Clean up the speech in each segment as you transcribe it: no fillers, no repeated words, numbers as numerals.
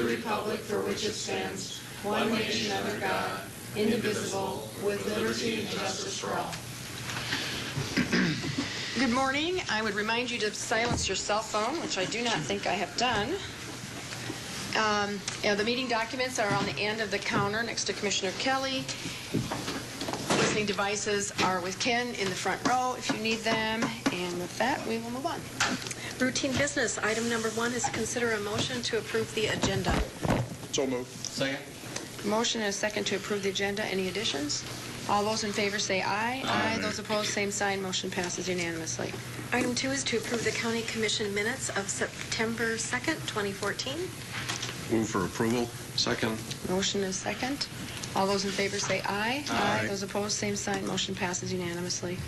the republic for which it stands, one nation under God, indivisible, with liberty and justice for all. Good morning. I would remind you to silence your cell phone, which I do not think I have done. The meeting documents are on the end of the counter next to Commissioner Kelly. Listening devices are with Ken in the front row if you need them. And with that, we will move on. Routine business. Item number 1 is to consider a motion to approve the agenda. So moved. Second. Motion and a second to approve the agenda. Any additions? All those in favor say aye. Aye. Those opposed, same sign. Motion passes unanimously. Item 2 is to approve the County Commission minutes of September 2nd, 2014. Move for approval. Second. Motion and second. All those in favor say aye. Aye. Those opposed, same sign. Motion passes unanimously.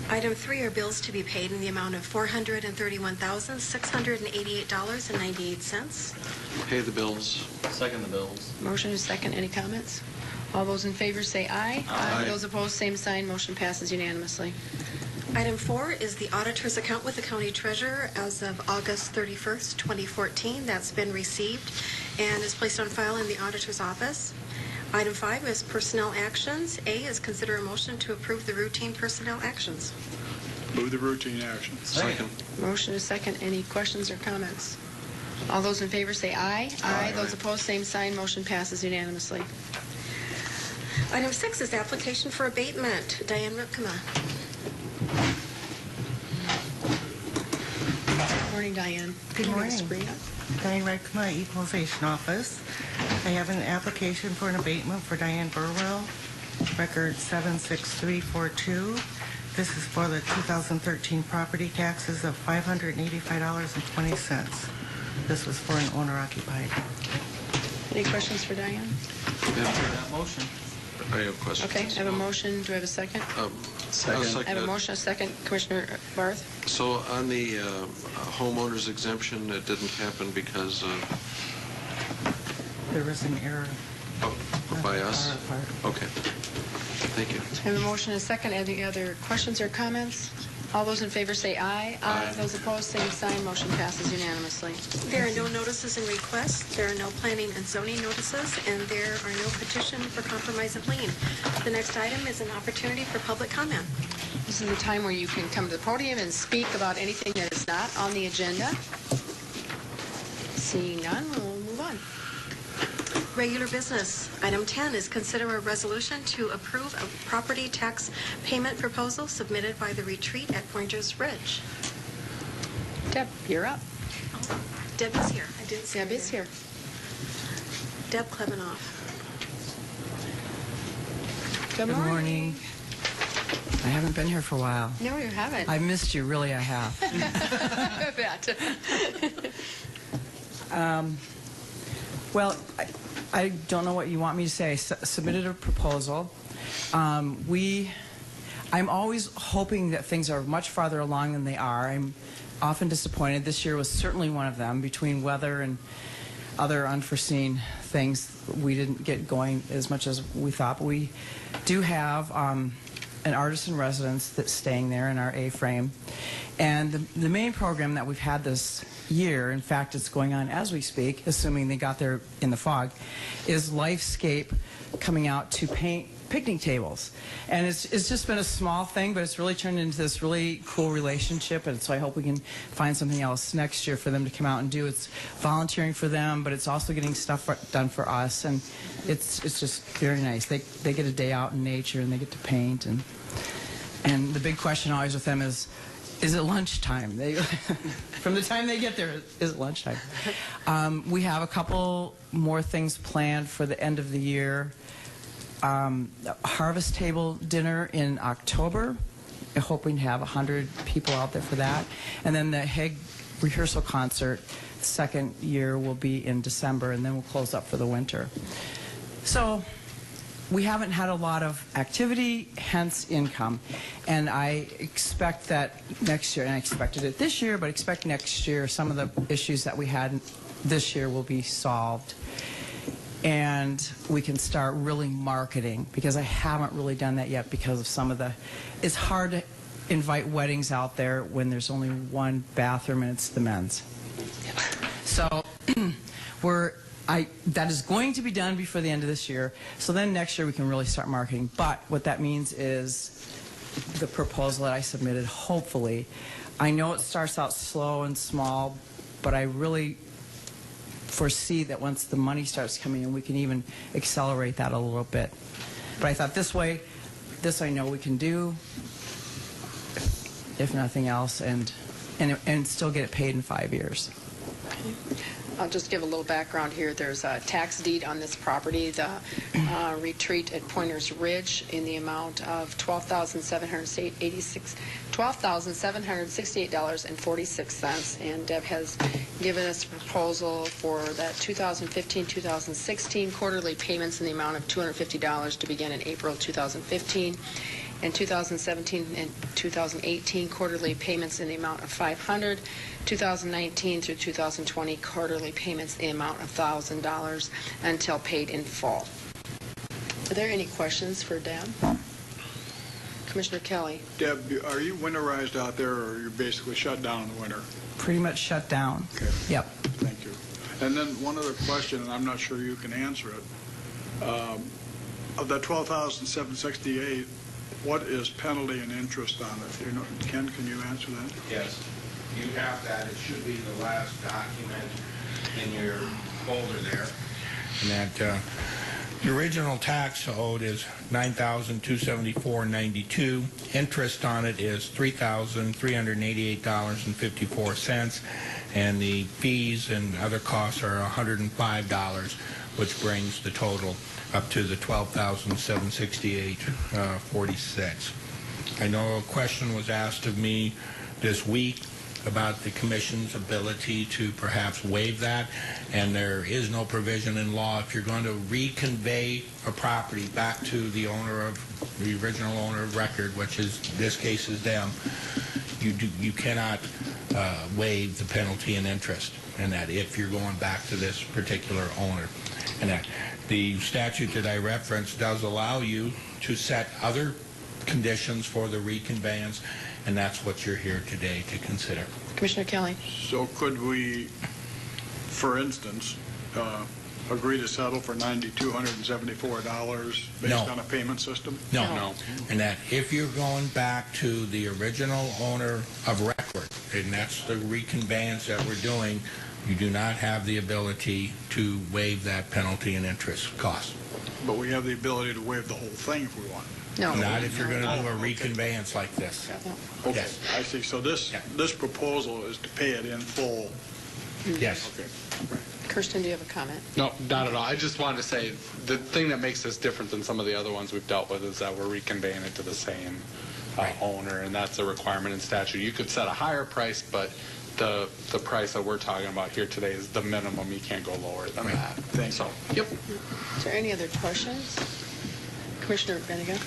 Item 3 are bills to be paid in the amount of $431,688.98. Pay the bills. Second the bills. Motion is second. Any comments? All those in favor say aye. Aye. Those opposed, same sign. Motion passes unanimously. Item 4 is the auditor's account with the county treasurer as of August 31st, 2014. That's been received and is placed on file in the auditor's office. Item 5 is personnel actions. A is consider a motion to approve the routine personnel actions. Move the routine actions. Second. Motion is second. Any questions or comments? All those in favor say aye. Aye. Those opposed, same sign. Motion passes unanimously. Item 6 is application for abatement. Diane Ripkema. Good morning, Diane. Good morning. Sabrina. Diane Ripkema, Equalization Office. I have an application for an abatement for Diane Burwell, record 76342. This is for the 2013 property taxes of $585.20. This was for an owner-occupied. Any questions for Diane? That motion. I have questions. Okay, I have a motion. Do I have a second? Second. I have a motion, a second. Commissioner Barth? So on the homeowner's exemption, it didn't happen because There was an error. by us? Our part. Okay. Thank you. I have a motion, a second. Any other questions or comments? All those in favor say aye. Aye. Those opposed, same sign. Motion passes unanimously. There are no notices and requests. There are no planning and zoning notices, and there are no petition for compromise of lien. The next item is an opportunity for public comment. This is the time where you can come to the podium and speak about anything that is not on the agenda. Seeing none, we'll move on. Regular business. Item 10 is consider a resolution to approve a property tax payment proposal submitted by the Retreat at Pointers Ridge. Deb, you're up. Deb is here. I didn't see Deb her is here. Deb Klevenoff. Good morning. I haven't been here for a while. No, you haven't. I missed you, really, I have. I bet. Well, I don't know what you want me to say. I submitted a proposal. I'm always hoping that things are much farther along than they are. I'm often disappointed. This year was certainly one of them. Between weather and other unforeseen things, we didn't get going as much as we thought. But we do have an artist in residence that's staying there in our A-frame. And the main program that we've had this year, in fact it's going on as we speak, assuming they got there in the fog, is Lifescape coming out to paint picnic tables. And it's just been a small thing, but it's really turned into this really cool relationship, and so I hope we can find something else next year for them to come out and do. It's volunteering for them, but it's also getting stuff done for us, and it's just very nice. They get a day out in nature, and they get to paint, and the big question always with them is it lunchtime? From the time they get there, is it lunchtime? We have a couple more things planned for the end of the year. A harvest table dinner in October. I'm hoping to have 100 people out there for that. And then the Hague rehearsal concert, the second year, will be in December, and then we'll close up for the winter. So we haven't had a lot of activity, hence income. And I expect that next year, and I expected it this year, but expect next year some of the issues that we had this year will be solved. And we can start really marketing, because I haven't really done that yet because of some of the, it's hard to invite weddings out there when there's only one bathroom and it's the men's. So we're that is going to be done before the end of this year. So then next year we can really start marketing. But what that means is the proposal that I submitted, hopefully, I know it starts out slow and small, but I really foresee that once the money starts coming in, we can even accelerate that a little bit. But I thought this way, this I know we can do, if nothing else, and still get it paid in 5 years. I'll just give a little background here. There's a tax deed on this property, the retreat at Pointers Ridge, in the amount of $12,768.46. And Deb has given us a proposal for that 2015-2016 quarterly payments in the amount of $250 to begin in April 2015. And 2017 and 2018 quarterly payments in the amount of $500, 2019 through 2020 quarterly payments in the amount of $1,000 until paid in full. Are there any questions for Deb? Commissioner Kelly. Deb, are you winterized out there, or are you basically shut down in the winter? Pretty much shut down. Okay. Yep. Thank you. And then one other question, and I'm not sure you can answer it. Of that $12,768, what is penalty and interest on it? You know, Ken, can you answer that? Yes, you have that. It should be the last document in your folder there. And that the original tax owed is $9,274.92. Interest on it is $3,388.54, and the fees and other costs are $105, which brings the total up to the $12,768.46. I know a question was asked of me this week about the Commission's ability to perhaps waive that, and there is no provision in law. If you're going to reconvey a property back to the owner of the original owner of record, which is this case is them, you cannot waive the penalty and interest, and that if you're going back to this particular owner, and that the statute that I referenced does allow you to set other conditions for the reconveyance, and that's what you're here today to consider. Commissioner Kelly. So could we, for instance, agree to settle for $9,274 based on a payment system? No. And that if you're going back to the original owner of record, and that's the reconveyance that we're doing, you do not have the ability to waive that penalty and interest cost. But we have the ability to waive the whole thing if we want. No. Not if you're going to do a reconveyance like this. Okay, Yes. I see. So this proposal is to pay it in full. Yes. Okay. Kirsten, do you have a comment? No, not at all. I just wanted to say the thing that makes this different than some of the other ones we've dealt with is that we're reconveying it to the same owner, and that's a requirement in statute. You could set a higher price, but the price that we're talking about here today is the minimum. You can't go lower than that. Thanks. So, yep. Is there any other questions? Commissioner Bennigan?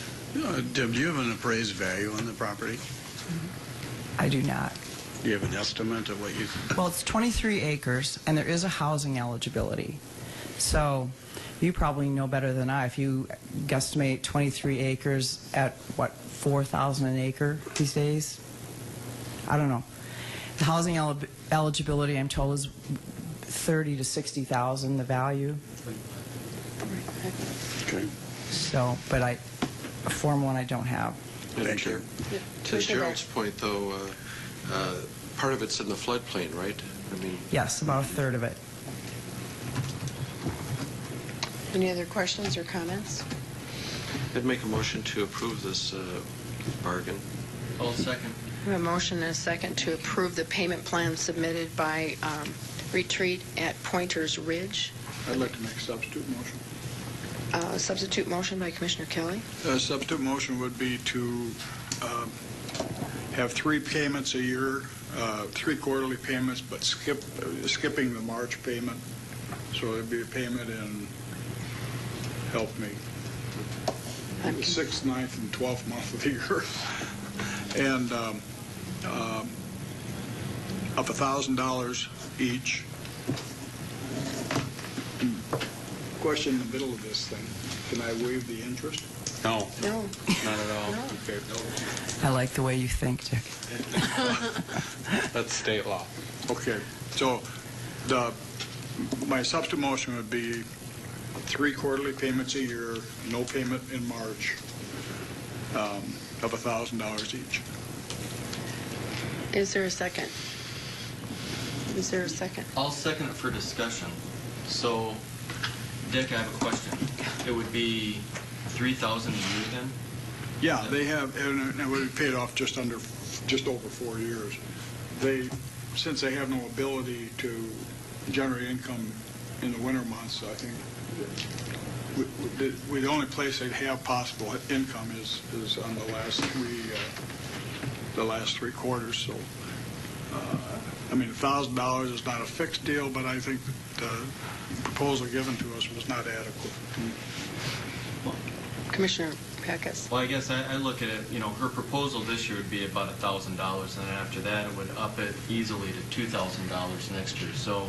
Deb, do you have an appraised value on the property? I do not. Do you have an estimate of what you... Well, it's 23 acres, and there is a housing eligibility. So you probably know better than I. If you guesstimate 23 acres at, what, $4,000 an acre these days? I don't know. The housing eligibility, I'm told, is $30,000 to $60,000, the value. Okay. So, but a Form 1 I don't have. Thank you. To Gerald's point, though, part of it's in the floodplain, right? I mean, Yes, about a third of it. Any other questions or comments? I'd make a motion to approve this bargain. I'll second. We have a motion and a second to approve the payment plan submitted by Retreat at Pointers Ridge. I'd like to make a substitute motion. Substitute motion by Commissioner Kelly. Substitute motion would be to have 3 payments a year, 3 quarterly payments, but skipping the March payment. So it'd be a payment in, help me, the 6th, 9th, and 12th month of the year. And of $1,000 each. Question in the middle of this thing, can I waive the interest? No. No. Not at all. No. Okay. I like the way you think, Dick. That's state law. Okay, so the my substitute motion would be 3 quarterly payments a year, no payment in March, of $1,000 each. Is there a second? Is there a second? I'll second it for discussion. So, Dick, I have a question. It would be $3,000 a year then? Yeah, they have, and it would be paid off just over 4 years. Since they have no ability to generate income in the winter months, I think the only place they'd have possible income is on the last three quarters. So, I mean, $1,000 is not a fixed deal, but I think the proposal given to us was not adequate. Commissioner Peckus. Well, I guess I look at it, her proposal this year would be about $1,000, and then after that it would up it easily to $2,000 next year. So,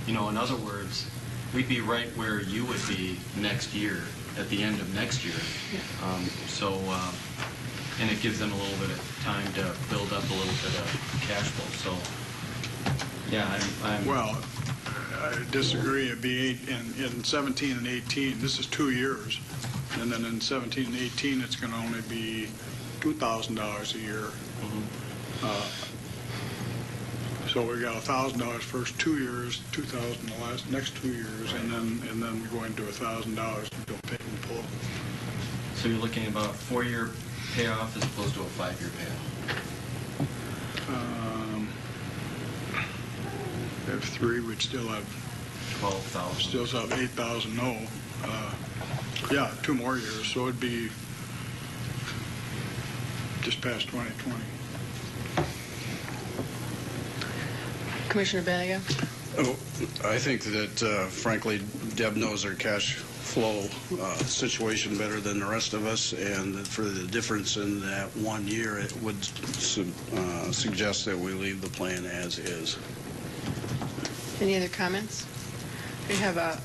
in other words, we'd be right where you would be next year, at the end of next year. And it gives them a little bit of time to build up a little bit of cash flow. So, yeah, I'm Well, I disagree. It'd be in 17 and 18. This is 2 years. And then in 17 and 18, it's going to only be $2,000 a year. So we got $1,000 first 2 years, $2,000 the next 2 years, and then going to $1,000 until pay in full. So you're looking at about a 4-year payoff as opposed to a 5-year payoff. If 3, we'd still have 12,000. Still have 8,000. No. Yeah, 2 more years, so it'd be just past 2020. Commissioner Benega. Oh, I think that, frankly, Deb knows our cash flow situation better than the rest of us, and that for the difference in that 1 year, it would suggest that we leave the plan as is. Any other comments? We have a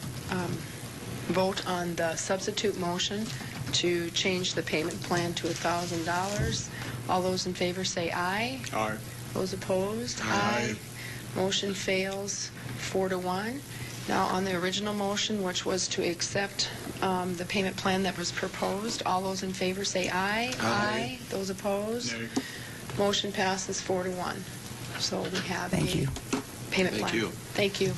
vote on the substitute motion to change the payment plan to $1,000. All those in favor say aye. Aye. Those opposed? Aye. Motion fails 4-1. Now, on the original motion, which was to accept the payment plan that was proposed, all those in favor say aye. Aye. Those opposed? Nay. Motion passes 4-1. So we have Thank you. Payment plan. Thank you. Thank you.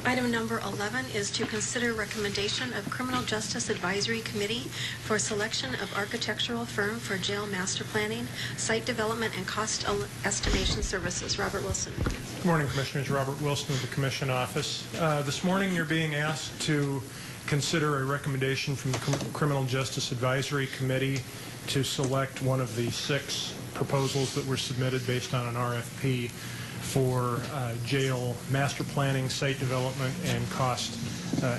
Item number 11 is to consider recommendation of Criminal Justice Advisory Committee for selection of architectural firm for jail master planning, site development, and cost estimation services. Robert Wilson. Good morning, Commissioners. Robert Wilson of the Commission Office. This morning you're being asked to consider a recommendation from the Criminal Justice Advisory Committee to select one of the 6 proposals that were submitted based on an RFP for jail master planning, site development, and cost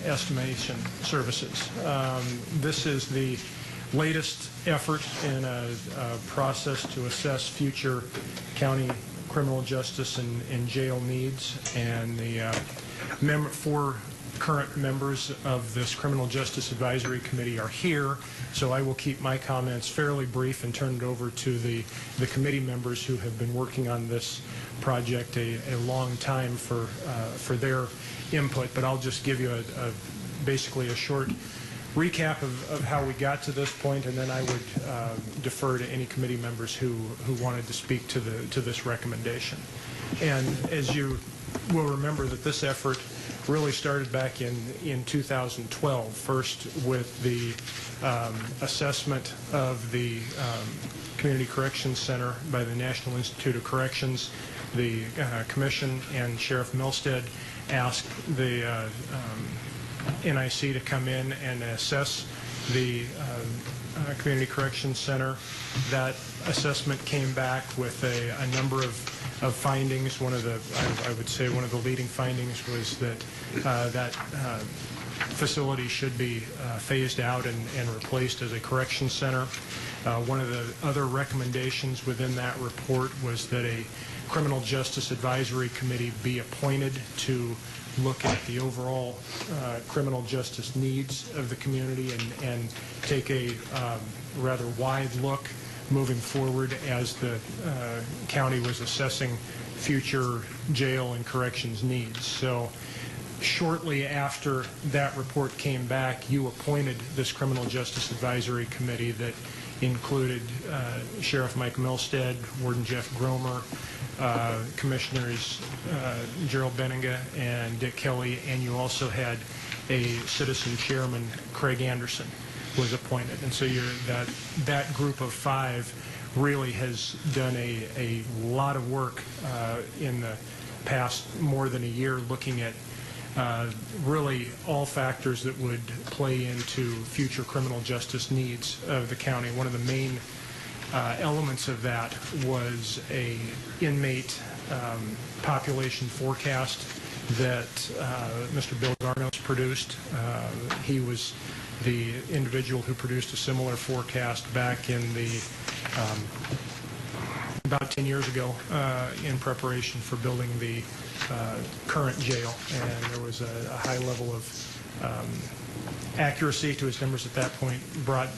estimation services. This is the latest effort in a process to assess future county criminal justice and jail needs, and the 4 current members of this Criminal Justice Advisory Committee are here, so I will keep my comments fairly brief and turn it over to the committee members who have been working on this project a long time for their input. But I'll just give you basically a short recap of how we got to this point, and then I would defer to any committee members who wanted to speak to this recommendation. And as you will remember, that this effort really started back in 2012, first with the assessment of the Community Corrections Center by the National Institute of Corrections. The Commission and Sheriff Milstead asked the NIC to come in and assess the Community Corrections Center. That assessment came back with a number of findings. One of the, I would say, one of the leading findings was that that facility should be phased out and replaced as a correction center. One of the other recommendations within that report was that a Criminal Justice Advisory Committee be appointed to look at the overall criminal justice needs of the community and take a rather wide look moving forward as the county was assessing future jail and corrections needs. So shortly after that report came back, you appointed this Criminal Justice Advisory Committee that included Sheriff Mike Milstead, Warden Jeff Gromer, Commissioners Gerald Benninga and Dick Kelly, and you also had a citizen chairman, Craig Anderson, was appointed. And so that group of 5 really has done a lot of work in the past more than a year, looking at really all factors that would play into future criminal justice needs of the county. One of the main elements of that was a inmate population forecast that Mr. Bill Garnos produced. He was the individual who produced a similar forecast back in the about 10 years ago in preparation for building the current jail, and there was a high level of accuracy to his numbers at that point. Brought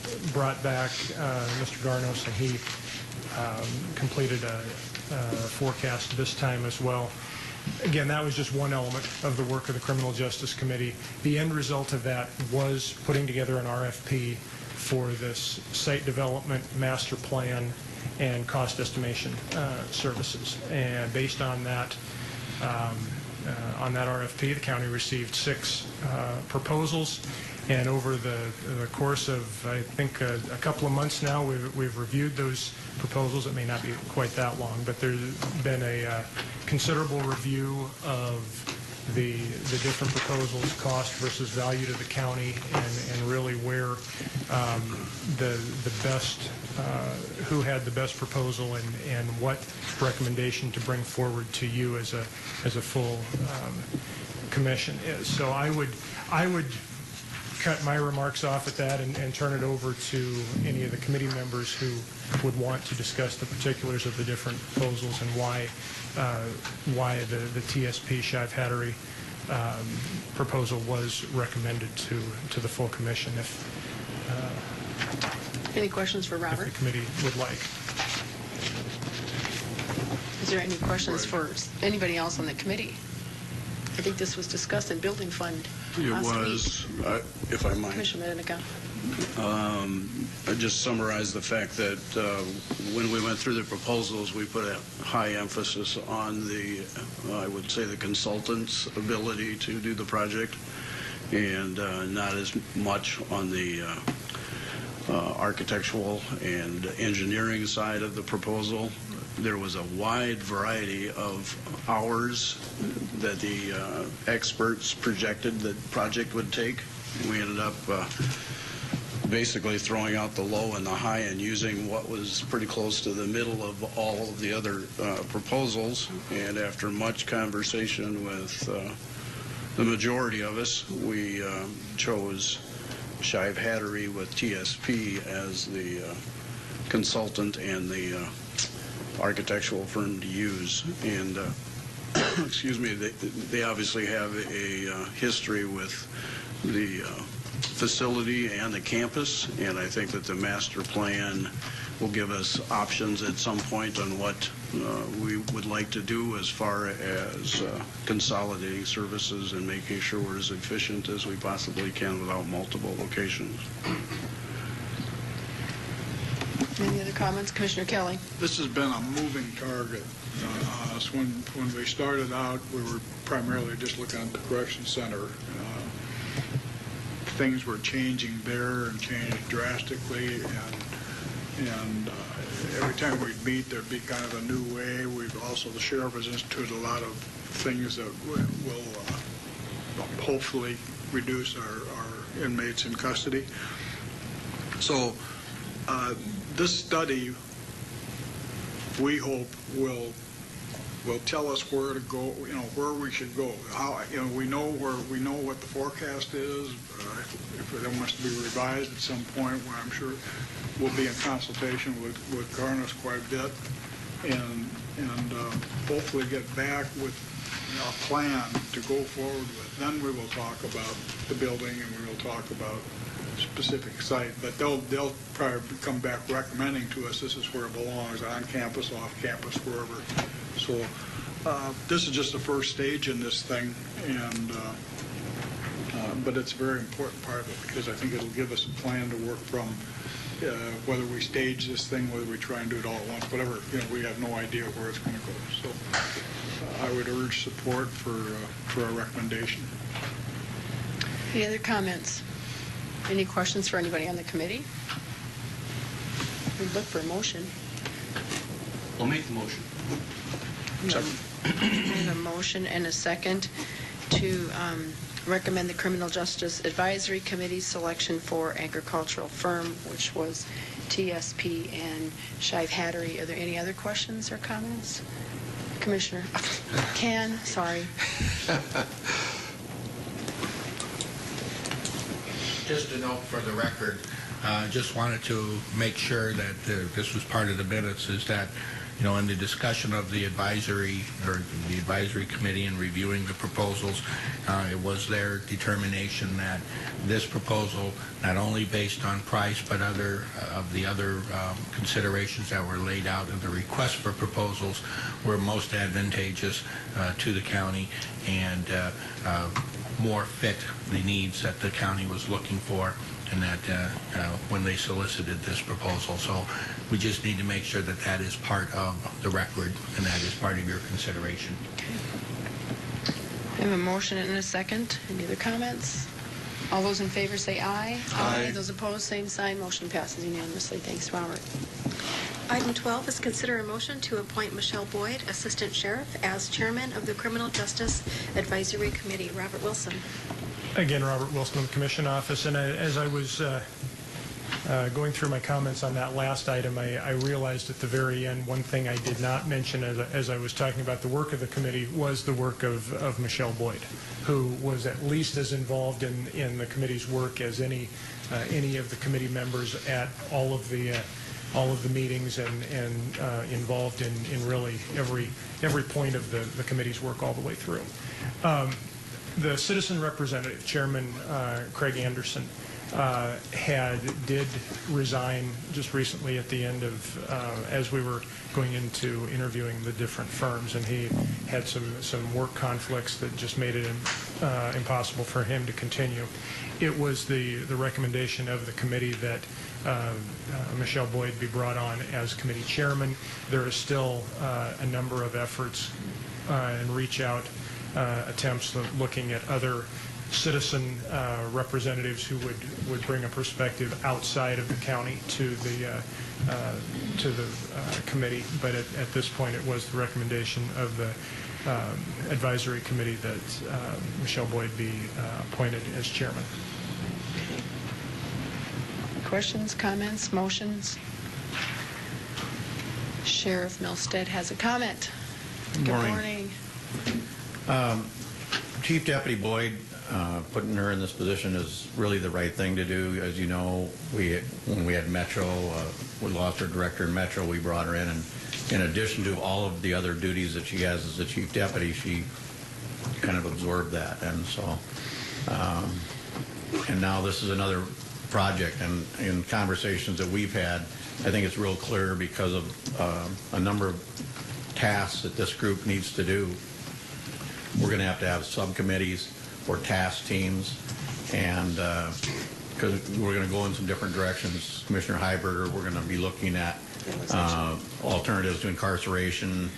back Mr. Garnos, and he completed a forecast this time as well. Again, that was just one element of the work of the Criminal Justice Committee. The end result of that was putting together an RFP for this site development master plan and cost estimation services. And based on that RFP, the county received 6 proposals. And over the course of, I think, a couple of months now, we've reviewed those proposals. It may not be quite that long, but there's been a considerable review of the different proposals, cost versus value to the county, and really where the best, who had the best proposal, and what recommendation to bring forward to you as a full commission is. So I would cut my remarks off at that and turn it over to any of the committee members who would want to discuss the particulars of the different proposals and why the TSP Shive Hattery proposal was recommended to the full commission. Any questions for Robert? If the committee would like. Is there any questions for anybody else on the committee? I think this was discussed in Building Fund last week. If I might. Commissioner Benninga. I just summarize the fact that when we went through the proposals, we put a high emphasis on the, I would say, the consultant's ability to do the project, and not as much on the architectural and engineering side of the proposal. There was a wide variety of hours that the experts projected the project would take. We ended up basically throwing out the low and the high and using what was pretty close to the middle of all of the other proposals. And after much conversation with the majority of us, we chose Shive Hattery with TSP as the consultant and the architectural firm to use. And excuse me, they obviously have a history with the facility and the campus, and I think that the master plan will give us options at some point on what we would like to do as far as consolidating services and making sure we're as efficient as we possibly can without multiple locations. Any other comments? Commissioner Kelly. This has been a moving target on us. When we started out, we were primarily just looking at the correction center. Things were changing there and changing drastically, and every time we'd meet, there'd be kind of a new way. We've also, the sheriff has instituted a lot of things that will hopefully reduce our inmates in custody. So this study, we hope, will tell us where to go, where we should go. How, we know what the forecast is. If it wants to be revised at some point, where I'm sure we'll be in consultation with Garnos quite a bit, and hopefully get back with a plan to go forward with. Then we will talk about the building, and we will talk about specific site, but they'll probably come back recommending to us this is where it belongs, on campus, off campus, wherever. So This is just the first stage in this thing, and but it's a very important part of it because I think it'll give us a plan to work from whether we stage this thing, whether we try and do it all at once, whatever, we have no idea where it's going to go. So I would urge support for our recommendation. Any other comments? Any questions for anybody on the committee? We'd look for a motion. I'll make the motion. We have a motion and a second to recommend the Criminal Justice Advisory Committee selection for agricultural firm, which was TSP and Shive Hattery. Are there any other questions or comments? Commissioner sorry. Just a note for the record, just wanted to make sure that this was part of the minutes, is that, in the discussion of the advisory committee and reviewing the proposals, it was their determination that this proposal, not only based on price, but other considerations that were laid out in the request for proposals, were most advantageous to the county and more fit the needs that the county was looking for, and that when they solicited this proposal. So we just need to make sure that that is part of the record and that is part of your consideration. Okay. I have a motion and a second. Any other comments? All those in favor say aye. Aye. Those opposed, same sign. Motion passes unanimously. Thanks, Robert. Item 12 is consider a motion to appoint Michelle Boyd, Assistant Sheriff, as Chairman of the Criminal Justice Advisory Committee. Robert Wilson. Again, Robert Wilson of the Commission Office. And as I was going through my comments on that last item, I realized at the very end one thing I did not mention as I was talking about the work of the committee was the work of Michelle Boyd, who was at least as involved in the committee's work as any of the committee members at all of the meetings and involved in really every point of the committee's work all the way through. The citizen representative, Chairman Craig Anderson, did resign just recently at the end of, as we were going into interviewing the different firms, and he had some work conflicts that just made it impossible for him to continue. It was the recommendation of the committee that Michelle Boyd be brought on as committee chairman. There is still a number of efforts and reach out attempts looking at other citizen representatives who would bring a perspective outside of the county to the committee. But at this point, it was the recommendation of the advisory committee that Michelle Boyd be appointed as chairman. Questions, comments, motions? Sheriff Milstead has a comment. Good morning. Chief Deputy Boyd, putting her in this position is really the right thing to do. As you know, when we had Metro, we lost our director in Metro, we brought her in, and in addition to all of the other duties that she has as the Chief Deputy, she kind of absorbed that. And so, and now this is another project, and in conversations that we've had, I think it's real clear because of a number of tasks that this group needs to do. We're going to have subcommittees or task teams, and because we're going to go in some different directions. Commissioner Heiberger, we're going to be looking at alternatives to incarceration,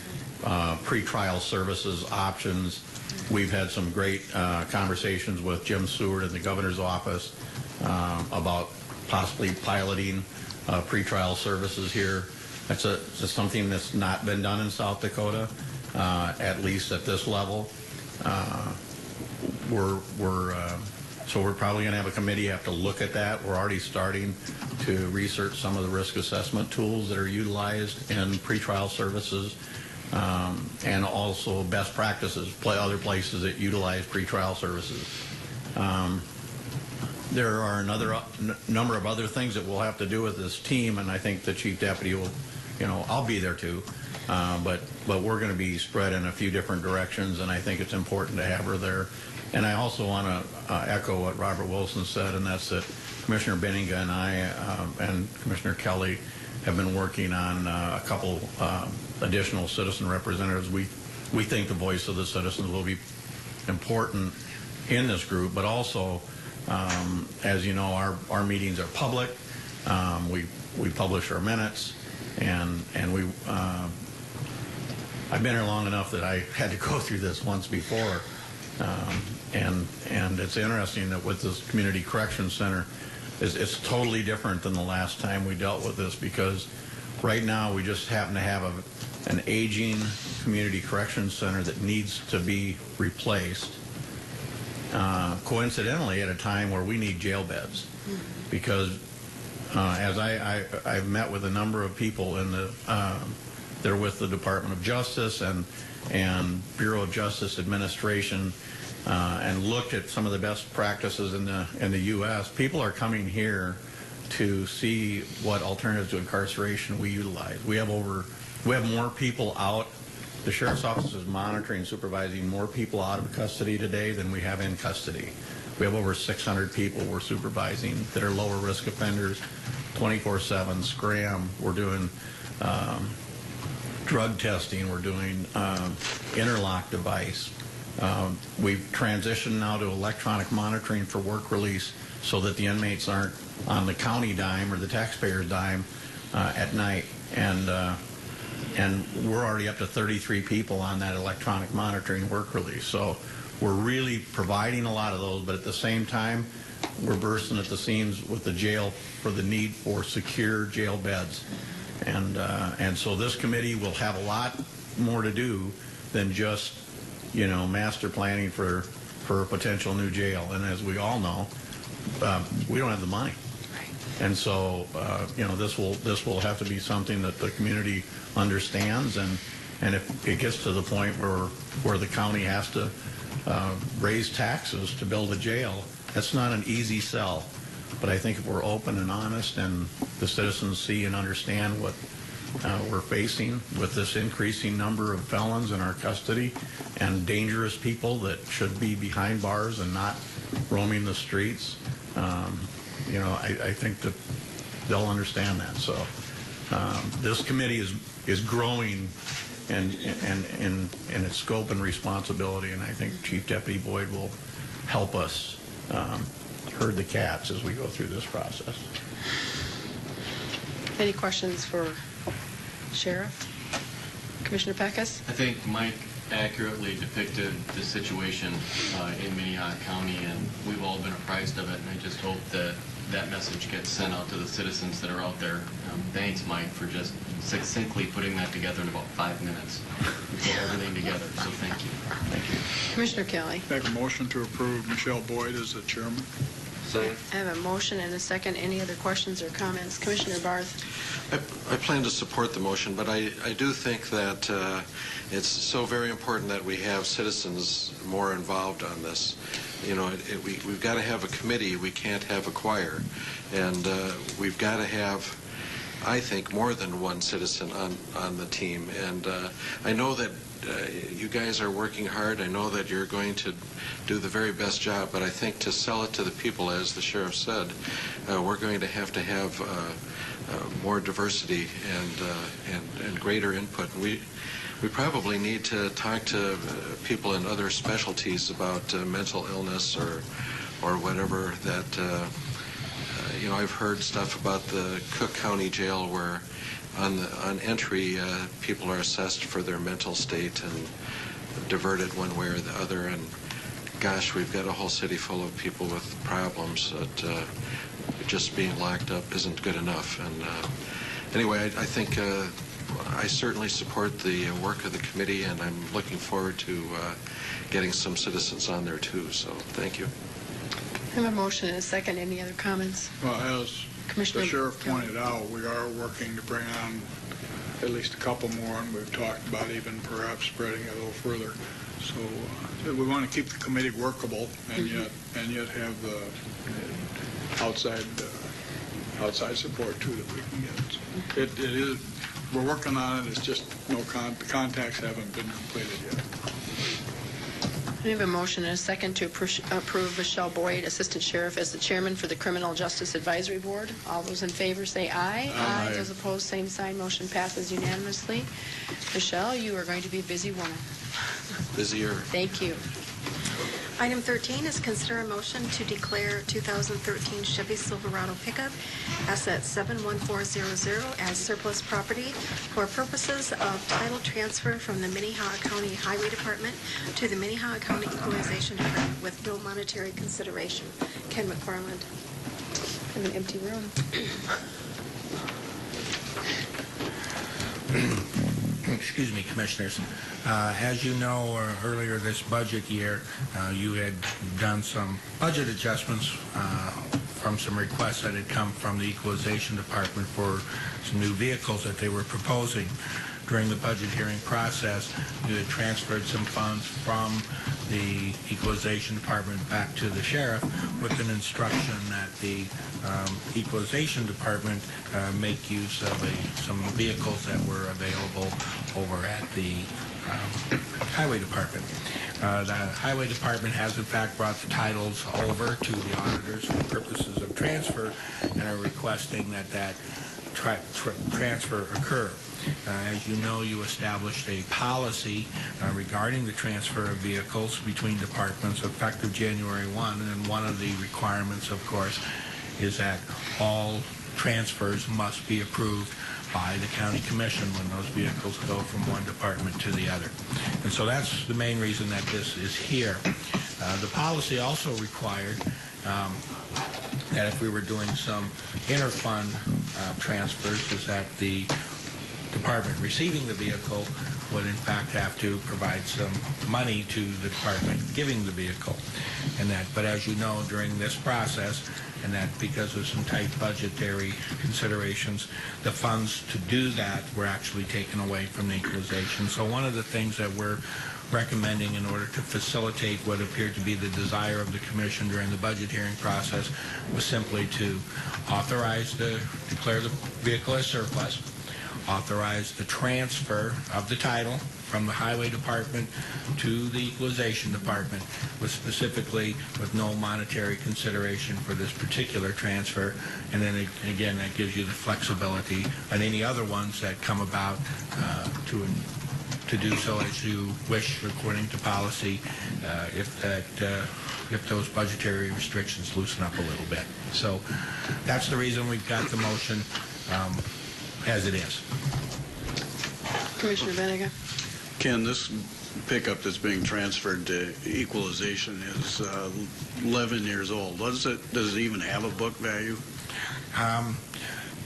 pretrial services options. We've had some great conversations with Jim Seward in the governor's office about possibly piloting pretrial services here. That's something that's not been done in South Dakota, at least at this level. So we're probably going to have a committee have to look at that. We're already starting to research some of the risk assessment tools that are utilized in pretrial services, and also best practices, other places that utilize pretrial services. There are another number of other things that we'll have to do with this team, and I think the Chief Deputy will, I'll be there too, but we're going to be spread in a few different directions, and I think it's important to have her there. And I also want to echo what Robert Wilson said, and that's that Commissioner Benninga and I and Commissioner Kelly have been working on a couple additional citizen representatives. We we think the voice of the citizens will be important in this group, but also, as you know, our meetings are public. We publish our minutes, and we. I've been here long enough that I had to go through this once before, and it's interesting that with this community correction center, it's totally different than the last time we dealt with this, because right now we just happen to have an aging community correction center that needs to be replaced. Coincidentally, at a time where we need jail beds, because as I've met with a number of people in the they're with the Department of Justice and Bureau of Justice Administration, and looked at some of the best practices in the U.S. People are coming here to see what alternatives to incarceration we utilize. We have more people out. The Sheriff's Office is monitoring and supervising more people out of custody today than we have in custody. We have over 600 people we're supervising that are lower risk offenders, 24/7 scram. We're doing drug testing. We're doing interlock device. We've transitioned now to electronic monitoring for work release so that the inmates aren't on the county dime or the taxpayer's dime at night. And we're already up to 33 people on that electronic monitoring work release. So we're really providing a lot of those, but at the same time, we're bursting at the seams with the jail for the need for secure jail beds. And so this committee will have a lot more to do than just, master planning for a potential new jail. And as we all know, we don't have the money. And so, this will have to be something that the community understands. And if it gets to the point where the county has to raise taxes to build a jail, that's not an easy sell. But I think if we're open and honest and the citizens see and understand what we're facing with this increasing number of felons in our custody and dangerous people that should be behind bars and not roaming the streets, I think that they'll understand that. So this committee is growing in its scope and responsibility, and I think Chief Deputy Boyd will help us herd the cats as we go through this process. Any questions for Sheriff? Commissioner Peckus? I think Mike accurately depicted the situation in Minnehaha County, and we've all been apprised of it, and I just hope that that message gets sent out to the citizens that are out there. Thanks, Mike, for just succinctly putting that together in about 5 minutes. We put everything together, so thank you. Thank you. Commissioner Kelly? Make a motion to approve Michelle Boyd as the chairman. Second. I have a motion and a second. Any other questions or comments? Commissioner Barth? I plan to support the motion, but I do think that it's so very important that we have citizens more involved on this. We've got to have a committee. We can't have a choir. And we've got to have, I think, more than one citizen on the team. And I know that you guys are working hard. I know that you're going to do the very best job, but I think to sell it to the people, as the sheriff said, we're going to have more diversity and greater input. We probably need to talk to people in other specialties about mental illness or whatever that, I've heard stuff about the Cook County Jail where on entry, people are assessed for their mental state and diverted one way or the other. And gosh, we've got a whole city full of people with problems that just being locked up isn't good enough. And anyway, I think I certainly support the work of the committee, and I'm looking forward to getting some citizens on there too. So thank you. I have a motion and a second. Any other comments? Well, as the sheriff pointed out, we are working to bring on at least a couple more, and we've talked about even perhaps spreading it a little further. So we want to keep the committee workable and yet have the outside support too that we can get. It is, we're working on it. It's just the contacts haven't been completed yet. We have a motion and a second to approve Michelle Boyd, Assistant Sheriff, as the Chairman for the Criminal Justice Advisory Board. All those in favor say aye. Aye. Those opposed, same sign. Motion passes unanimously. Michelle, you are going to be a busy woman. Busier. Thank you. Item 13 is consider a motion to declare 2013 Chevy Silverado pickup asset 71400 as surplus property for purposes of title transfer from the Minnehaha County Highway Department to the Minnehaha County Equalization Department with no monetary consideration. Ken McFarland. I have an empty room. Excuse me, Commissioners. As you know, earlier this budget year, you had done some budget adjustments from some requests that had come from the Equalization Department for some new vehicles that they were proposing. During the budget hearing process, you had transferred some funds from the Equalization Department back to the Sheriff with an instruction that the Equalization Department make use of some vehicles that were available over at the Highway Department. The Highway Department has in fact brought the titles over to the auditors for purposes of transfer and are requesting that transfer occur. As you know, you established a policy regarding the transfer of vehicles between departments effective January 1, and one of the requirements, of course, is that all transfers must be approved by the county commission when those vehicles go from one department to the other. And so that's the main reason that this is here. The policy also required that if we were doing some interfund transfers, is that the department receiving the vehicle would in fact have to provide some money to the department giving the vehicle. But as you know, during this process, and that because of some tight budgetary considerations, the funds to do that were actually taken away from the equalization. So one of the things that we're recommending in order to facilitate what appeared to be the desire of the Commission during the budget hearing process was simply to declare the vehicle as surplus, authorize the transfer of the title from the Highway Department to the Equalization Department, specifically with no monetary consideration for this particular transfer. And then again, that gives you the flexibility on any other ones that come about to do so as you wish according to policy, if those budgetary restrictions loosen up a little bit. So that's the reason we've got the motion as it is. Commissioner Benega. Ken, this pickup that's being transferred to equalization is 11 years old. Does it even have a book value?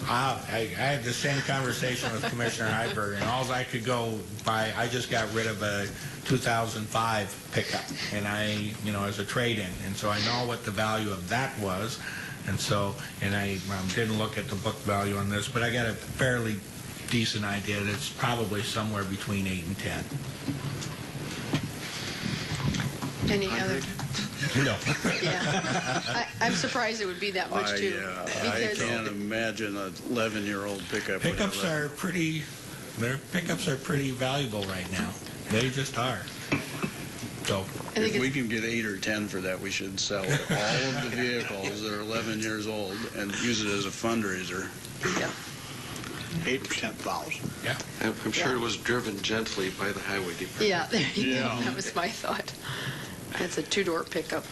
I had the same conversation with Commissioner Heiberg, and all I could go by, I just got rid of a 2005 pickup, and as a trade-in, and so I know what the value of that was, and I didn't look at the book value on this, but I got a fairly decent idea that it's probably somewhere between 8 and 10. Any other? No. Yeah. I'm surprised it would be that much, too. I can't imagine an 11-year-old pickup. Pickups are pretty valuable right now. They just are. So if we can get 8 or 10 for that, we should sell all of the vehicles that are 11 years old and use it as a fundraiser. Yeah. 8 or 10,000. Yeah. I'm sure it was driven gently by the Highway Department. Yeah, there you go. That was my thought. That's a two-door pickup.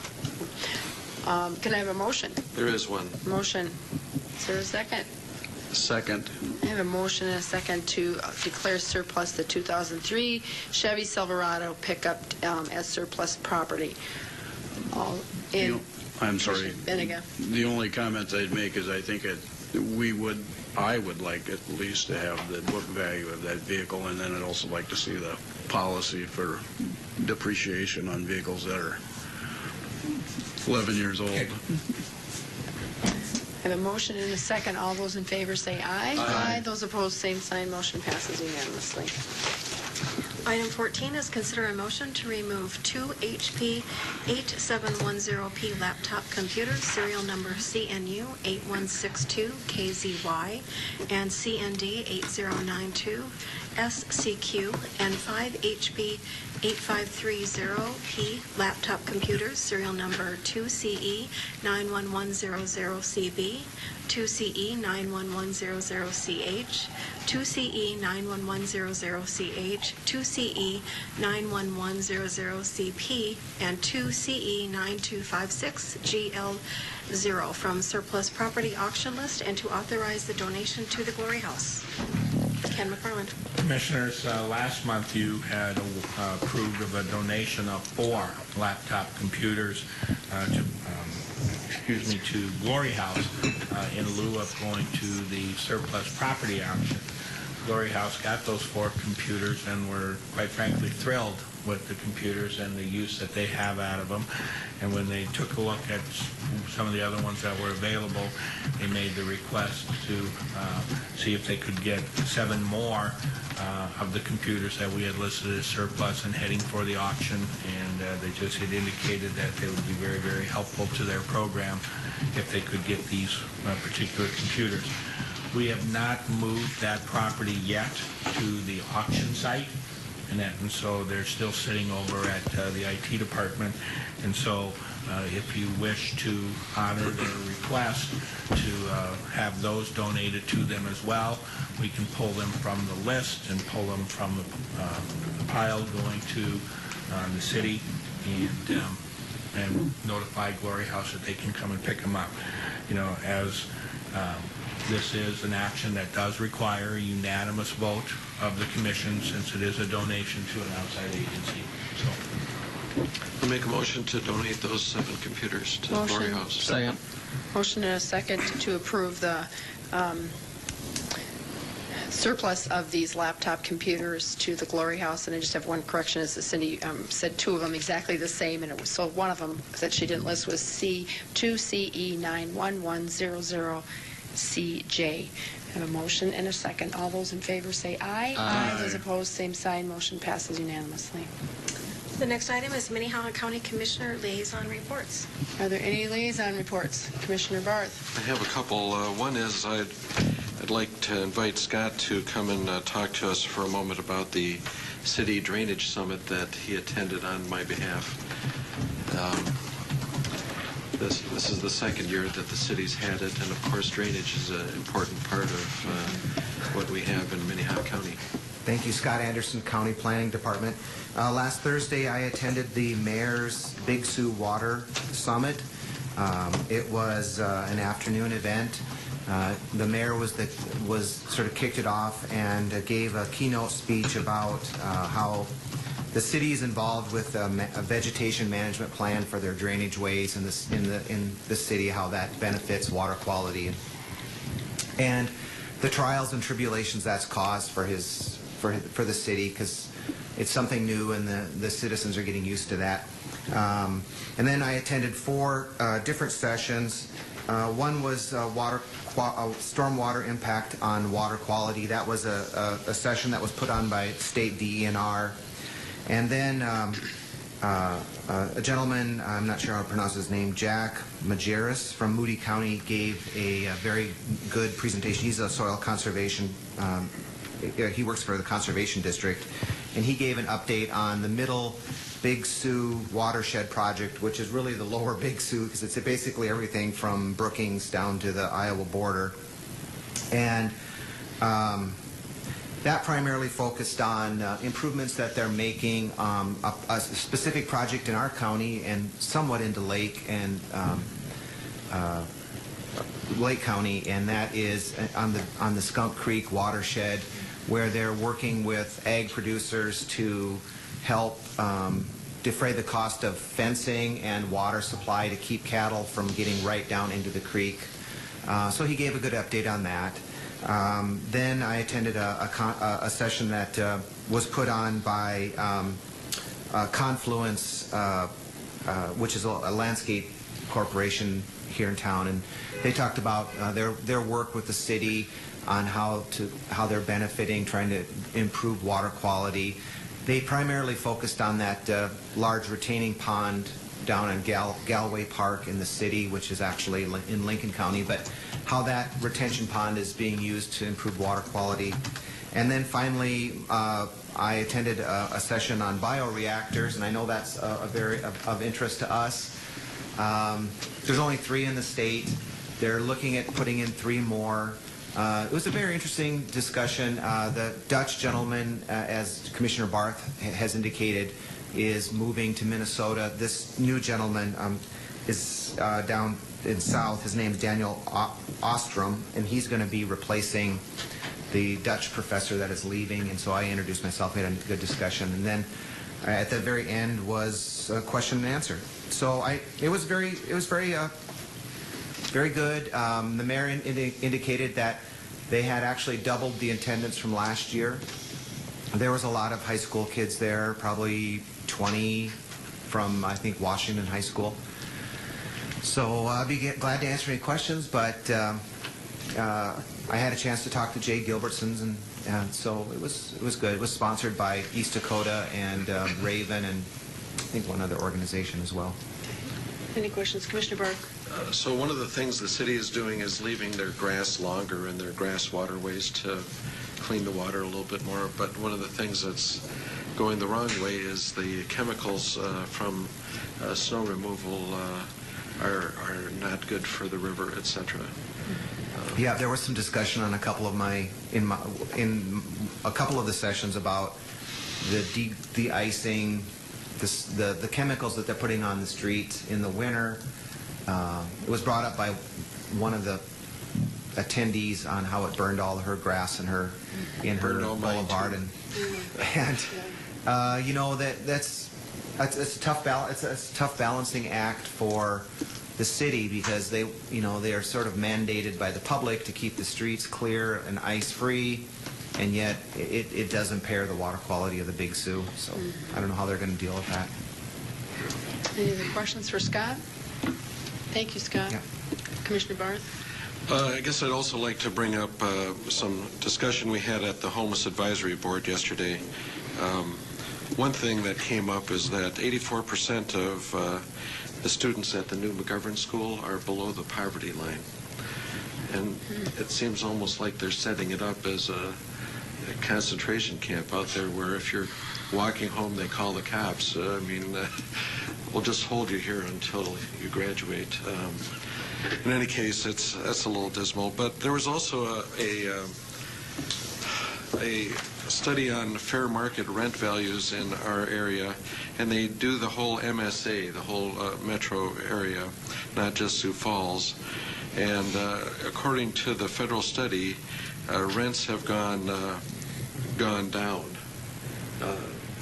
Can I have a motion? There is one. Motion. Is there a second? Second. I have a motion and a second to declare surplus the 2003 Chevy Silverado pickup as surplus property. I'm sorry. Benega. The only comment I'd make is I think I would like at least to have the book value of that vehicle, and then I'd also like to see the policy for depreciation on vehicles that are 11 years old. I have a motion and a second. All those in favor say aye. Aye. Those opposed, same sign. Motion passes unanimously. Item 14 is consider a motion to remove two HP 8710P laptop computers, serial number CNU 8162KZY and CND 8092, SCQ, and 5 HP 8530P laptop computers, serial number 2CE91100CB, 2CE91100CH, 2CE91100CH, 2CE91100CP, and 2CE9256GL0 from surplus property auction list, and to authorize the donation to the Glory House. Ken McFarland. Commissioners, last month you had approved of a donation of 4 laptop computers to Glory House in lieu of going to the surplus property auction. Glory House got those 4 computers and were, quite frankly, thrilled with the computers and the use that they have out of them. And when they took a look at some of the other ones that were available, they made the request to see if they could get 7 more of the computers that we had listed as surplus and heading for the auction. And they just had indicated that they would be very, very helpful to their program if they could get these particular computers. We have not moved that property yet to the auction site, and so they're still sitting over at the IT department. And so if you wish to honor their request to have those donated to them as well, we can pull them from the list and pull them from the pile going to the city and notify Glory House that they can come and pick them up. You know, as this is an action that does require a unanimous vote of the commission, since it is a donation to an outside agency. So, I'll make a motion to donate those 7 computers to the Glory House. Second. Motion and a second to approve the surplus of these laptop computers to the Glory House. And I just have one correction, as Cindy said 2 of them exactly the same, and it was, so one of them that she didn't list was C2CE91100CJ. I have a motion and a second. All those in favor say aye. Aye. Those opposed, same sign. Motion passes unanimously. The next item is Minnehaha County Commissioner Liaison Reports. Are there any liaison reports? Commissioner Barth. I have a couple. One is I'd like to invite Scott to come and talk to us for a moment about the City Drainage Summit that he attended on my behalf. This is the 2nd year that the city's had it, and of course drainage is an important part of what we have in Minnehaha County. Thank you, Scott Anderson, County Planning Department. Last Thursday I attended the Mayor's Big Sioux Water Summit. It was an afternoon event. The mayor was sort of kicked it off and gave a keynote speech about how the city is involved with a vegetation management plan for their drainage ways in the city, how that benefits water quality, and the trials and tribulations that's caused for the city, because it's something new and the citizens are getting used to that. And then I attended 4 different sessions. One was stormwater impact on water quality. That was a session that was put on by state DENR. And then a gentleman, I'm not sure how to pronounce his name, Jack Majerus from Moody County, gave a very good presentation. He's a soil conservation, he works for the Conservation District, and he gave an update on the Middle Big Sioux Watershed Project, which is really the lower Big Sioux, because it's basically everything from Brookings down to the Iowa border. And that primarily focused on improvements that they're making, a specific project in our county and somewhat into Lake County, and that is on the Skunk Creek watershed, where they're working with ag producers to help defray the cost of fencing and water supply to keep cattle from getting right down into the creek. So he gave a good update on that. Then I attended a session that was put on by Confluence, which is a landscape corporation here in town, and they talked about their work with the city on how they're benefiting, trying to improve water quality. They primarily focused on that large retaining pond down in Galway Park in the city, which is actually in Lincoln County, but how that retention pond is being used to improve water quality. And then finally, I attended a session on bioreactors, and I know that's very of interest to us. There's only 3 in the state. They're looking at putting in 3 more. It was a very interesting discussion. The Dutch gentleman, as Commissioner Barth has indicated, is moving to Minnesota. This new gentleman is down in south. His name is Daniel Ostrom, and he's going to be replacing the Dutch professor that is leaving. And so I introduced myself, we had a good discussion, and then at the very end was a question and answer. So it was very good. The mayor indicated that they had actually doubled the attendance from last year. There was a lot of high school kids there, probably 20 from, I think, Washington High School. So I'll be glad to answer any questions, but I had a chance to talk to Jay Gilbertsons, and so it was good. It was sponsored by East Dakota and Raven, and I think one other organization as well. Any questions? Commissioner Barth? So one of the things the city is doing is leaving their grass longer and their grass waterways to clean the water a little bit more. But one of the things that's going the wrong way is the chemicals from snow removal are not good for the river, etc. Yeah, there was some discussion on a couple of in a couple of the sessions about the de-icing, the chemicals that they're putting on the streets in the winter. It was brought up by one of the attendees on how it burned all her grass in her boulevard, and you know that's a tough balance. It's a tough balancing act for the city because they are sort of mandated by the public to keep the streets clear and ice free, and yet it does impair the water quality of the Big Sioux. So I don't know how they're going to deal with that. Any other questions for Scott? Thank you, Scott. Yeah. Commissioner Barth? I guess I'd also like to bring up some discussion we had at the Homeless Advisory Board yesterday. One thing that came up is that 84% of the students at the new McGovern School are below the poverty line. And it seems almost like they're setting it up as a concentration camp out there where if you're walking home, they call the cops. We'll just hold you here until you graduate. In any case, that's a little dismal. But there was also a study on fair market rent values in our area, and they do the whole MSA, the whole metro area, not just Sioux Falls. And according to the federal study, rents have gone down.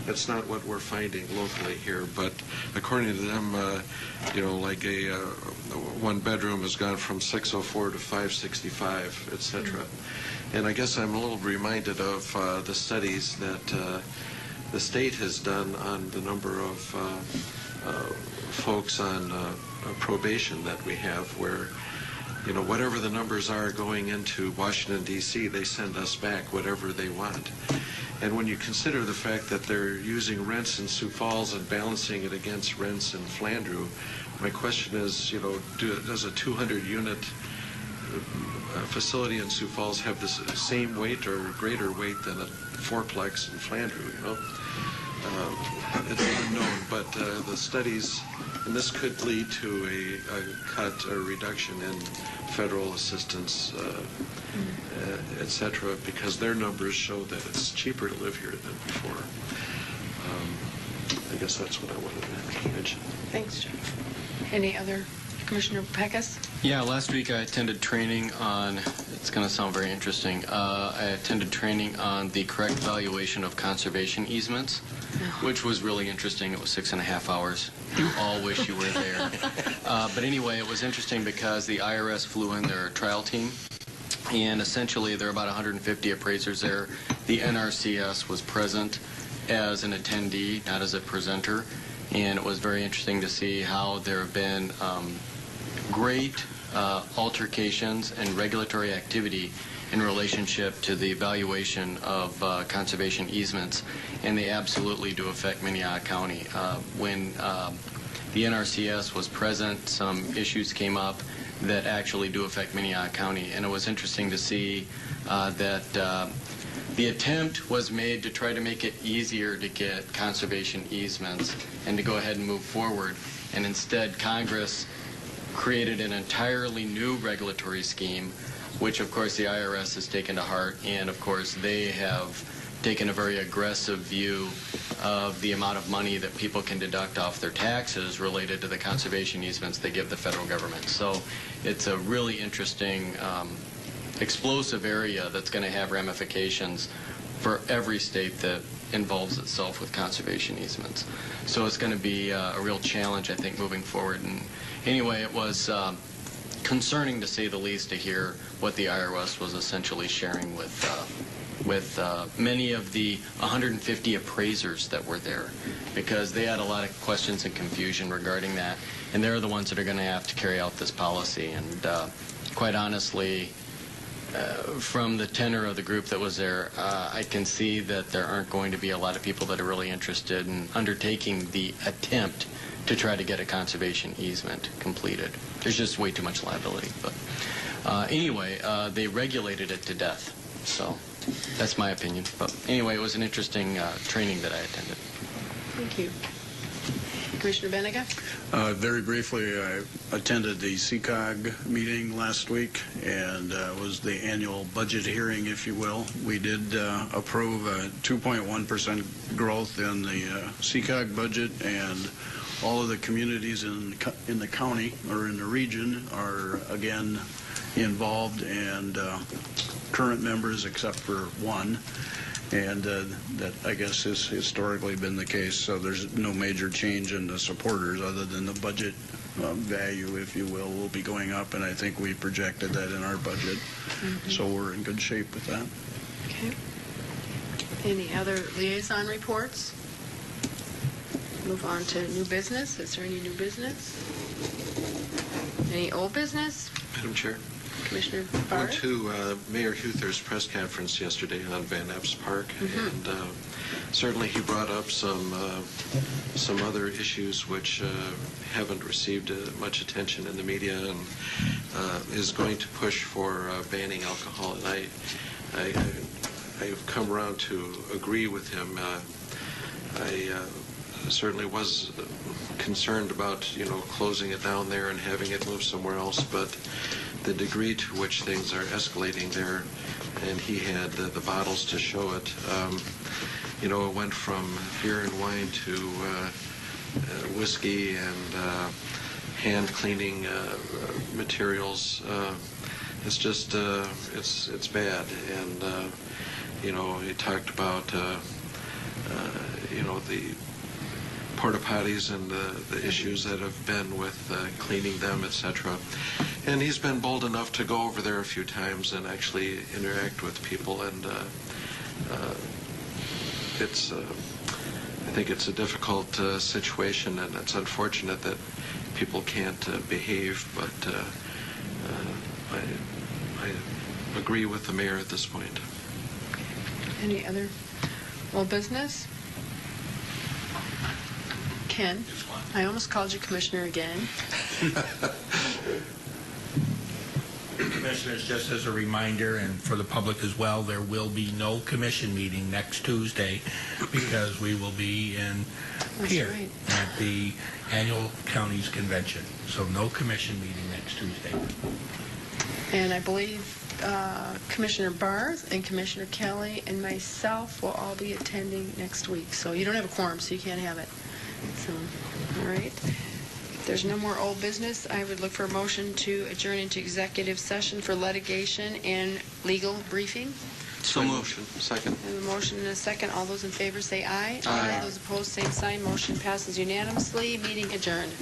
That's not what we're finding locally here, but according to them, like a one bedroom has gone from $604 to $565, etc. And I guess I'm a little reminded of the studies that the state has done on the number of folks on probation that we have, where whatever the numbers are going into Washington, D.C., they send us back whatever they want. And when you consider the fact that they're using rents in Sioux Falls and balancing it against rents in Flandreau, my question is, does a 200-unit facility in Sioux Falls have the same weight or greater weight than a fourplex in Flandreau? It's unknown, but the studies, and this could lead to a cut or reduction in federal assistance, etc., because their numbers show that it's cheaper to live here than before. I guess that's what I wanted to mention. Thanks, John. Any other? Commissioner Peckus? Yeah, last week I attended training on, it's going to sound very interesting, I attended training on the correct valuation of conservation easements, which was really interesting. It was 6.5 hours. You all wish you were there. But anyway, it was interesting because the IRS flew in their trial team, and essentially there are about 150 appraisers there. The NRCS was present as an attendee, not as a presenter, and it was very interesting to see how there have been great altercations and regulatory activity in relationship to the evaluation of conservation easements, and they absolutely do affect Minnehaha County. When the NRCS was present, some issues came up that actually do affect Minnehaha County, and it was interesting to see that The attempt was made to try to make it easier to get conservation easements and to go ahead and move forward. And instead, Congress created an entirely new regulatory scheme, which, of course, the IRS has taken to heart. And, of course, they have taken a very aggressive view of the amount of money that people can deduct off their taxes related to the conservation easements they give the federal government. So it's a really interesting, explosive area that's going to have ramifications for every state that involves itself with conservation easements. So it's going to be a real challenge, I think, moving forward. And anyway, it was concerning, to say the least, to hear what the IRS was essentially sharing with many of the 150 appraisers that were there, because they had a lot of questions and confusion regarding that, and they're the ones that are going to have to carry out this policy. And quite honestly, from the tenor of the group that was there, I can see that there aren't going to be a lot of people that are really interested in undertaking the attempt to try to get a conservation easement completed. There's just way too much liability. But anyway, they regulated it to death. So that's my opinion. But anyway, it was an interesting training that I attended. Thank you. Commissioner Benega? Very briefly, I attended the CCOG meeting last week, and it was the annual budget hearing, if you will. We did approve a 2.1% growth in the CCOG budget, and all of the communities in the county or in the region are again involved, and current members except for one. And that, I guess, has historically been the case. So there's no major change in the supporters other than the budget value, if you will be going up. And I think we projected that in our budget. Mm-hmm. So we're in good shape with that. Okay. Any other liaison reports? Move on to new business. Is there any new business? Any old business? Madam Chair. Commissioner I went Barr? to Mayor Huther's press conference yesterday on Van Epps Park, and certainly he brought up some other issues which haven't received much attention in the media, and is going to push for banning alcohol. And I've come around to agree with him. I certainly was concerned about closing it down there and having it move somewhere else, but the degree to which things are escalating there, and he had the bottles to show it. It went from beer and wine to whiskey and hand cleaning materials. It's just it's bad, and he talked about the porta potties and the issues that have been with cleaning them, etc. And he's been bold enough to go over there a few times and actually interact with people, and I think it's a difficult situation, and it's unfortunate that people can't behave, but I agree with the mayor at this point. Any other old business? Ken? I almost called you Commissioner again. Commissioners, just as a reminder, and for the public as well, there will be no commission meeting next Tuesday because we will be here at the annual county's convention. So no commission meeting next Tuesday. And I believe Commissioner Barth and Commissioner Kelly and myself will all be attending next week. So you don't have a quorum, so you can't have it. So, all right. If there's no more old business, I would look for a motion to adjourn into executive session for litigation and legal briefing. So motion. Second. I have a motion and a second. All those in favor say aye. Aye. Those opposed, same sign. Motion passes unanimously. Meeting adjourned.